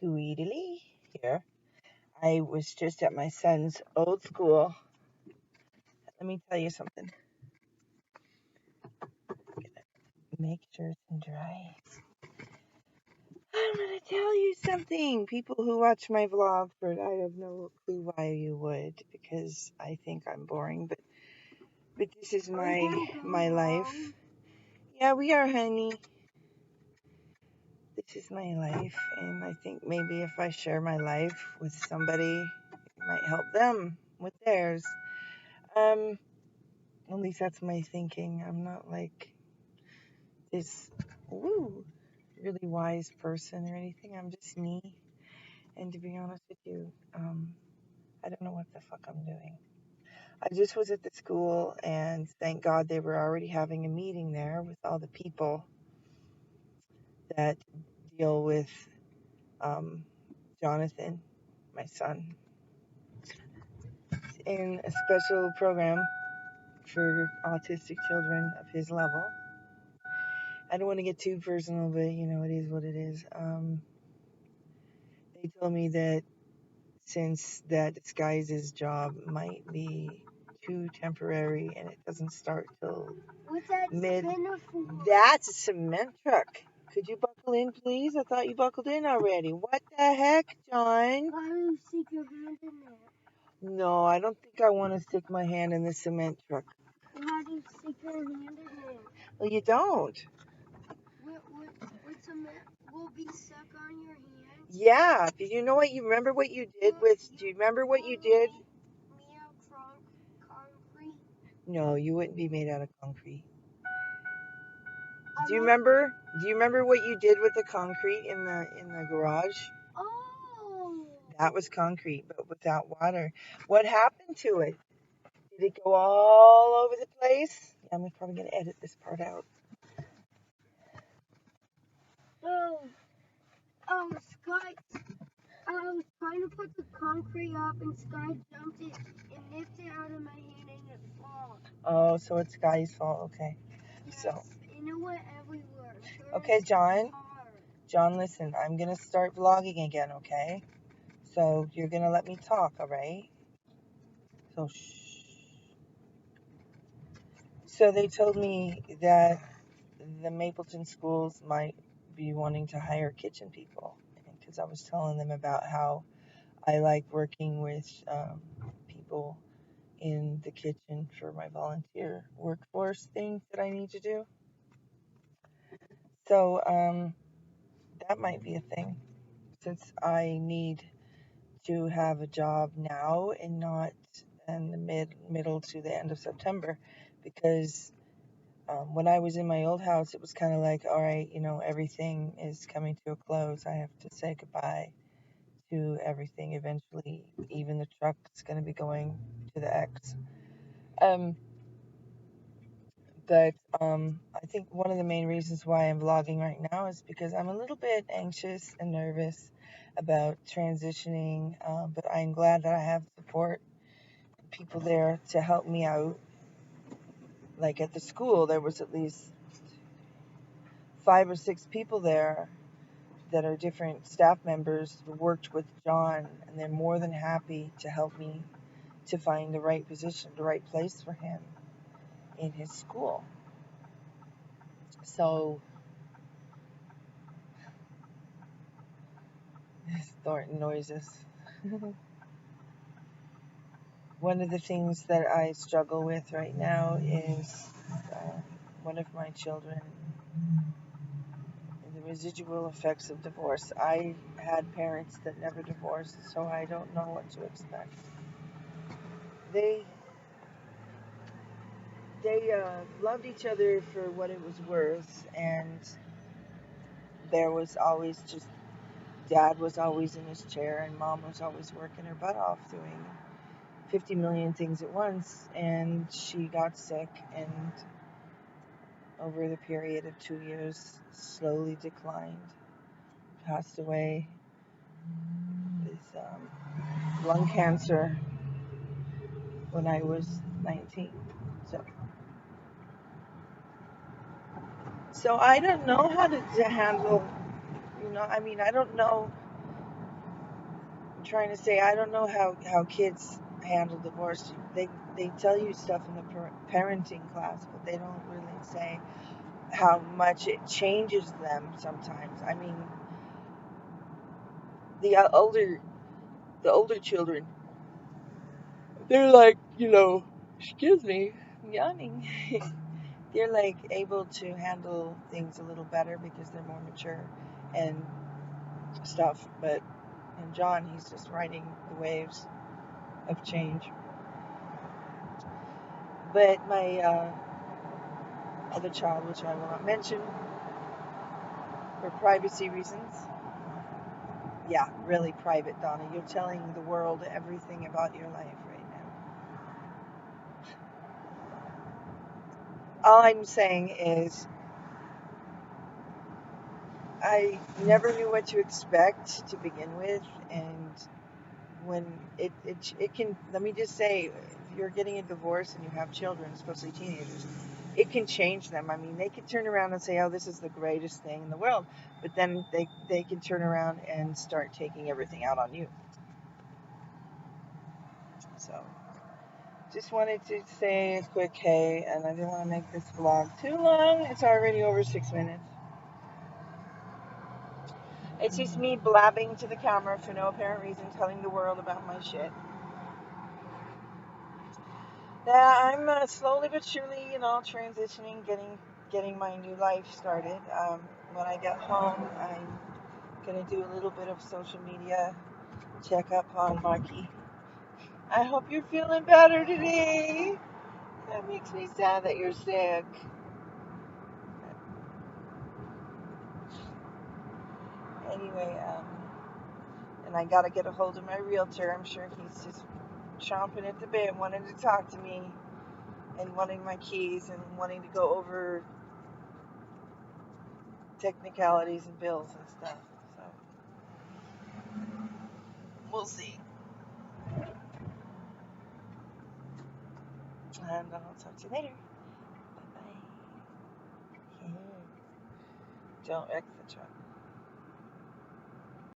Squeedily here. I was just at my son's old school. Let me tell you something. Make sure it's dry. I'm going to tell you something. People who watch my vlog, I have no clue why you would, because I think I'm boring, but this is my life. Yeah, we are, honey. This is my life, and I think maybe if I share my life with somebody, it might help them with theirs. At least that's my thinking. I'm not like this really wise person or anything. I'm just me. And to be honest with you, I don't know what the fuck I'm doing. I just was at the school, and thank God they were already having a meeting there with all the people that deal with Jonathan, my son, in a special program for autistic children of his level. I don't want to get too personal, but it is what it is. They told me that since that disguises job might be too temporary and it doesn't start till mid. That's a cement truck. Could you buckle in, please? I thought you buckled in already. What the heck, John? Why do you stick your hand in there? No, I don't think I want to stick my hand in the cement truck. Why do you stick your hand in there? Well, you don't. What cement will be stuck on your hand? Yeah. Do you remember what you did do you remember what you did? Me out concrete? No, you wouldn't be made out of concrete. Do you remember what you did with the concrete in the garage? Oh. That was concrete, but without water. What happened to it? Did it go all over the place? Yeah, I'm probably going to edit this part out. No. Sky. I was trying to put the concrete up, and Sky jumped it and nipped it out of my hand, and it fell. Oh, so it's Sky's fault. Okay. Yes, So. And it went everywhere. Okay, John, listen. I'm going to start vlogging again, okay? So you're going to let me talk, all right? So, shh. So they told me that the Mapleton schools might be wanting to hire kitchen people, because I was telling them about how I like working with people in the kitchen for my volunteer workforce things that I need to do. So that might be a thing, since I need to have a job now and not in the middle to the end of September, because when I was in my old house, it was kind of like, all right, everything is coming to a close. I have to say goodbye to everything eventually. Even the truck's going to be going to the X. But I think one of the main reasons why I'm vlogging right now is because I'm a little bit anxious and nervous about transitioning. But I'm glad that I have support, people there to help me out. Like at the school, there was at least 5 or 6 people there that are different staff members who worked with John, and they're more than happy to help me to find the right position, the right place for him in his school. So, Thornton noises. One of the things that I struggle with right now is one of my children, the residual effects of divorce. I had parents that never divorced, so I don't know what to expect. They loved each other for what it was worth, and there was always just, dad was always in his chair and mom was always working her butt off doing 50 million things at once, and she got sick and over the period of 2 years slowly declined, passed away with lung cancer when I was 19. So I don't know how to handle, I don't know trying to say, I don't know how kids handle divorce. They tell you stuff in the parenting class, but they don't really say how much it changes them sometimes. I mean, the older children, they're like, excuse me, I'm yawning. They're like able to handle things a little better because they're more mature and stuff. And John, he's just riding the waves of change. But my other child, which I will not mention for privacy reasons, yeah, really private, Donna. You're telling the world everything about your life right now. All I'm saying is I never knew what to expect to begin with, and when it can, let me just say, if you're getting a divorce and you have children, especially teenagers, it can change them. I mean, they could turn around and say, oh, this is the greatest thing in the world, but then they can turn around and start taking everything out on you. So just wanted to say a quick hey, and I didn't want to make this vlog too long. It's already over 6 minutes. It's just me blabbing to the camera for no apparent reason, telling the world about my shit. Yeah, I'm slowly but surely, transitioning, getting my new life started. When I get home, I'm gonna do a little bit of social media check up on Marky. I hope you're feeling better today. That makes me sad that you're sick. Anyway, and I gotta get a hold of my realtor. I'm sure he's just chomping at the bit, wanting to talk to me and wanting my keys and wanting to go over technicalities and bills and stuff. So we'll see. And I'll talk to you later. Bye bye. Don't wreck the truck.